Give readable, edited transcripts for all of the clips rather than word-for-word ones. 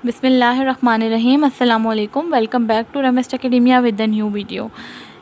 Bismillahirrahmanirrahim. Assalamualaikum. Welcome back to Ramest Academia with the new video.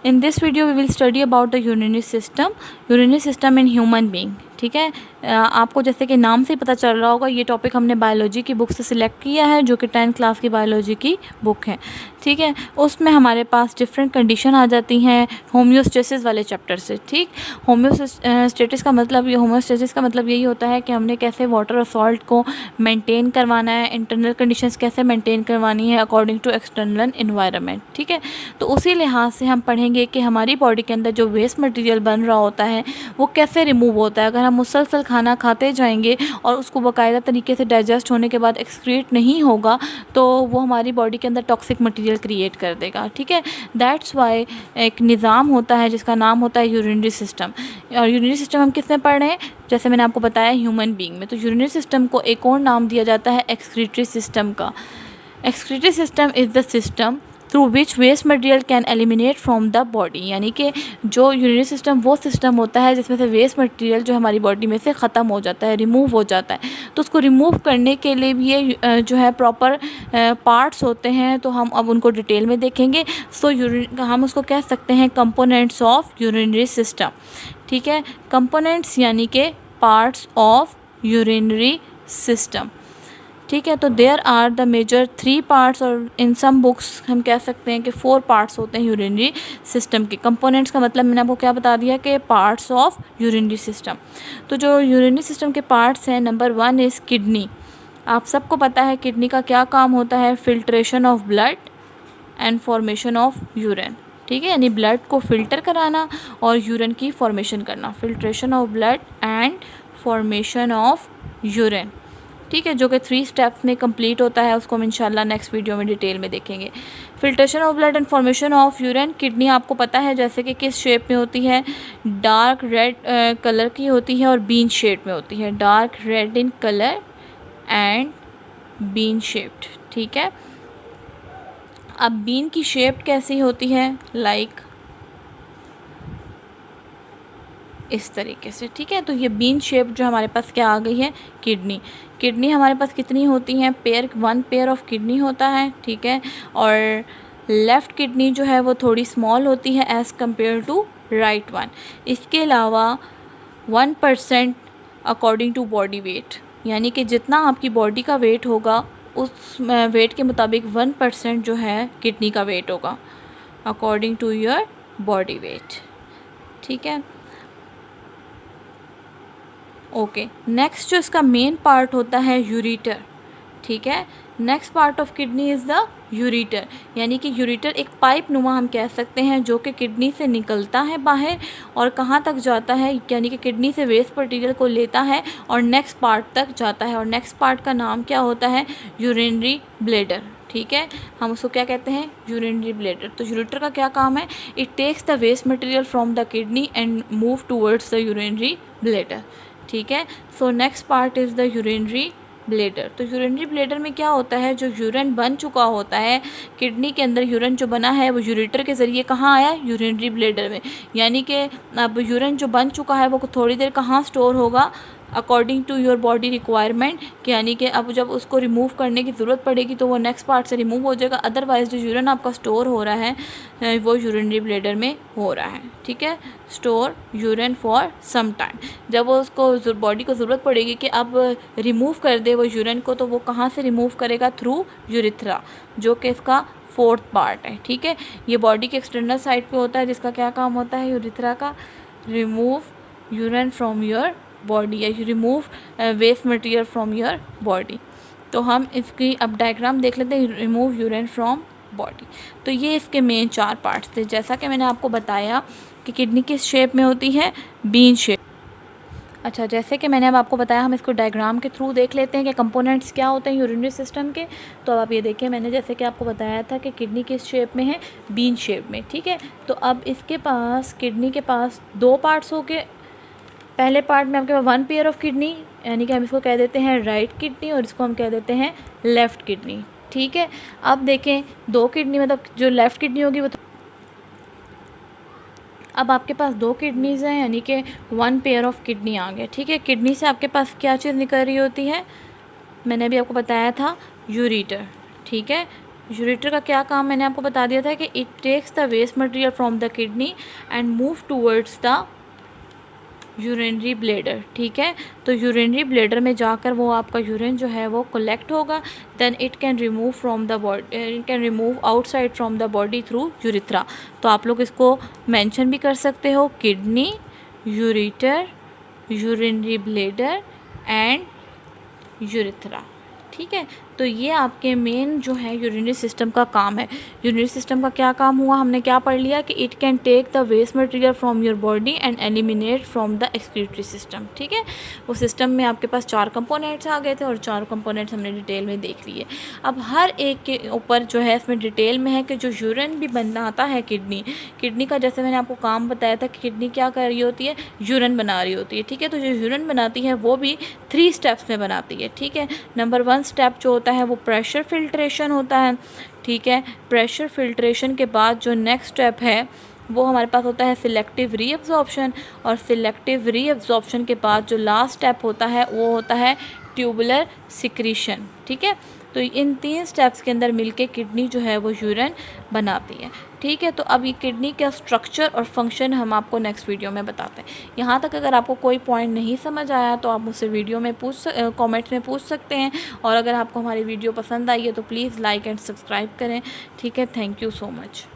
In this video we will study about the urinary system in human being. ठीक है, आपको जैसे कि नाम से ही पता चल रहा होगा ये टॉपिक हमने बायोलॉजी की बुक से सिलेक्ट किया है, जो कि 10th क्लास की बायोलॉजी की बुक है. ठीक है, उसमें हमारे पास डिफरेंट कंडीशन आ जाती हैं होम्योस्टेसिस वाले चैप्टर से. ठीक, होम्योस्टेसिस का मतलब यही होता है कि हमने कैसे वाटर और सॉल्ट को मेंटेन करवाना है, इंटरनल कंडीशंस कैसे मेंटेन करवानी है अकॉर्डिंग टू एक्सटर्नल एनवायरनमेंट. ठीक है, तो उसी लिहाज से हम पढ़ेंगे कि हमारी बॉडी के अंदर जो वेस्ट मटेरियल बन रहा होता है वो कैसे रिमूव होता है. अगर हम मुसलसल खाना खाते जाएंगे और उसको बाकायदा तरीके से डाइजेस्ट होने के बाद एक्सक्रीट नहीं होगा तो वो हमारी बॉडी के अंदर टॉक्सिक मटेरियल क्रिएट कर देगा. ठीक है, दैट्स वाई एक निज़ाम होता है जिसका नाम होता है यूरिनरी सिस्टम. और यूरिनरी सिस्टम हम किस में पढ़ रहे हैं, जैसे मैंने आपको बताया ह्यूमन बीइंग में. तो यूरिनरी सिस्टम को एक और नाम दिया जाता है एक्सक्रीटरी सिस्टम का. Excretory system is the system through which waste material can eliminate from the body. यानी कि जो यूरिनरी सिस्टम वो सिस्टम होता है जिसमें से वेस्ट मटेरियल जो हमारी बॉडी में से ख़त्म हो जाता है, रिमूव हो जाता है. तो उसको रिमूव करने के लिए भी ये जो है प्रॉपर पार्ट्स होते हैं, तो हम अब उनको डिटेल में देखेंगे. सो हम उसको कह सकते हैं कंपोनेंट्स ऑफ यूरिनरी सिस्टम. ठीक है, कंपोनेंट्स यानी कि पार्ट्स ऑफ यूरिनरी सिस्टम. ठीक है, तो there are the major 3 parts, और इन सम बुक्स हम कह सकते हैं कि 4 पार्ट्स होते हैं यूरिनरी सिस्टम के. कंपोनेंट्स का मतलब मैंने आपको क्या बता दिया कि पार्ट्स ऑफ यूरिनरी सिस्टम. तो जो यूरिनरी सिस्टम के पार्ट्स हैं, नंबर 1 इज़ किडनी. आप सबको पता है किडनी का क्या काम होता है, filtration of blood and formation of urine. ठीक है, यानी ब्लड को फ़िल्टर कराना और यूरिन की फॉर्मेशन करना. Filtration of blood and formation of urine. ठीक है, जो कि 3 स्टेप्स में कंप्लीट होता है. उसको हम इंशाल्लाह नेक्स्ट वीडियो में डिटेल में देखेंगे. Filtration of blood and formation of urine. Kidney आपको पता है जैसे कि किस शेप में होती है, डार्क रेड कलर की होती है और बीन शेप में होती है. Dark red in colour and bean shaped. ठीक है, अब बीन की शेप कैसी होती है, लाइक इस तरीके से. ठीक है, तो ये बीन शेप जो हमारे पास क्या आ गई है, किडनी. किडनी हमारे पास कितनी होती हैं, 1 पेयर ऑफ किडनी होता है. ठीक है, और लेफ़्ट किडनी जो है वो थोड़ी स्मॉल होती है as compare to right one. इसके अलावा 1% अकॉर्डिंग टू बॉडी वेट, यानी कि जितना आपकी बॉडी का वेट होगा उस वेट के मुताबिक 1% जो है किडनी का वेट होगा according to your body weight. ठीक है, ओके. नेक्स्ट जो इसका मेन पार्ट होता है यूरेटर. ठीक है, next part of kidney is the ureter. यानी कि यूरेटर एक पाइप नुमा हम कह सकते हैं जो कि किडनी से निकलता है बाहर और कहाँ तक जाता है, यानी कि किडनी से वेस्ट मटेरियल को लेता है और नेक्स्ट पार्ट तक जाता है. और नेक्स्ट पार्ट का नाम क्या होता है, यूरिनरी ब्लैडर. ठीक है, हम उसको क्या कहते हैं, यूरिनरी ब्लैडर. तो यूरेटर का क्या काम है, it takes the waste material from the kidney and move towards the urinary bladder. ठीक है, so next part is the urinary bladder. तो यूरिनरी ब्लैडर में क्या होता है, जो यूरिन बन चुका होता है किडनी के अंदर, यूरिन जो बना है वो यूरेटर के ज़रिए कहाँ आया, यूरिनरी ब्लैडर में. यानी कि अब यूरिन जो बन चुका है वो थोड़ी देर कहाँ स्टोर होगा, according to your body requirement. यानी कि अब जब उसको रिमूव करने की ज़रूरत पड़ेगी तो वो नेक्स्ट पार्ट से रिमूव हो जाएगा. अदरवाइज़ जो यूरिन आपका स्टोर हो रहा है वो यूरिनरी ब्लैडर में हो रहा है. ठीक है, store urine for some time. जब वो उसको बॉडी को ज़रूरत पड़ेगी कि अब रिमूव कर दे वो यूरिन को, तो वो कहाँ से रिमूव करेगा, थ्रू यूरिथ्रा, जो कि इसका 4th पार्ट है. ठीक है, ये बॉडी के एक्सटर्नल साइड पे होता है जिसका क्या काम होता है, यूरिथ्रा का, remove urine from your body या you remove waste material from your body. तो हम इसकी अब डायग्राम देख लेते हैं, रिमूव यूरिन फ्रॉम बॉडी. तो ये इसके मेन 4 पार्ट्स थे. जैसा कि मैंने आपको बताया कि किडनी किस शेप में होती है, बीन शेप. अच्छा, जैसे कि मैंने अब आपको बताया, हम इसको डायग्राम के थ्रू देख लेते हैं कि कंपोनेंट्स क्या होते हैं यूरिनरी सिस्टम के. तो अब आप ये देखिए, मैंने जैसे कि आपको बताया था कि किडनी किस शेप में है, बीन शेप में. ठीक है, तो अब इसके पास, किडनी के पास 2 पार्ट्स हो के, पहले पार्ट में आपके पास 1 पेयर ऑफ किडनी, यानी कि हम इसको कह देते हैं राइट किडनी और इसको हम कह देते हैं लेफ़्ट किडनी. ठीक है, अब देखें 2 किडनी, मतलब जो लेफ़्ट किडनी होगी वो अब आपके पास 2 किडनीज़ हैं, यानी कि 1 पेयर ऑफ किडनी आ गया. ठीक है, किडनी से आपके पास क्या चीज़ निकल रही होती है, मैंने अभी आपको बताया था यूरेटर, ठीक है। यूरेटर का क्या काम मैंने आपको बता दिया था कि it takes the waste material from the kidney and move towards the urinary bladder, ठीक है। तो यूरिनरी ब्लैडर में जाकर वो आपका यूरिन जो है वो कलेक्ट होगा, then it can remove from the body, it can remove outside from the body through urethra. तो आप लोग इसको मेंशन भी कर सकते हो, kidney, ureter, urinary bladder and urethra, ठीक है। तो ये आपके मेन जो है यूरिनरी सिस्टम का काम है। यूरिनरी सिस्टम का क्या काम हुआ, हमने क्या पढ़ लिया कि it can take the waste material from your body and eliminate from the excretory system, ठीक है। वो सिस्टम में आपके पास 4 कंपोनेंट्स आ गए थे और 4 कंपोनेंट्स हमने डिटेल में देख लिए। अब हर एक के ऊपर जो है इसमें डिटेल में है कि जो यूरिन भी बनाता है किडनी का, जैसे मैंने आपको काम बताया था कि किडनी क्या कर रही होती है, यूरिन बना रही होती है, ठीक है। तो जो यूरिन बनाती है वो भी 3 स्टेप्स में बनाती है, ठीक है। नंबर 1 स्टेप जो होता है वो प्रेशर फिल्ट्रेशन होता है, ठीक है। प्रेशर फिल्ट्रेशन के बाद जो नेक्स्ट स्टेप है वो हमारे पास होता है सिलेक्टिव रीअब्जॉर्प्शन, और सिलेक्टिव रीअब्जॉर्प्शन के बाद जो लास्ट स्टेप होता है वो होता है ट्यूबुलर सिक्रीशन, ठीक है। तो इन 3 स्टेप्स के अंदर मिलके किडनी जो है वो यूरिन बनाती है, ठीक है। तो अब ये किडनी का स्ट्रक्चर और फंक्शन हम आपको नेक्स्ट वीडियो में बताते हैं। यहाँ तक अगर आपको कोई पॉइंट नहीं समझ आया तो आप मुझसे वीडियो में कमेंट में पूछ सकते हैं, और अगर आपको हमारी वीडियो पसंद आई है तो प्लीज़ लाइक एंड सब्सक्राइब करें, ठीक है। Thank you so much.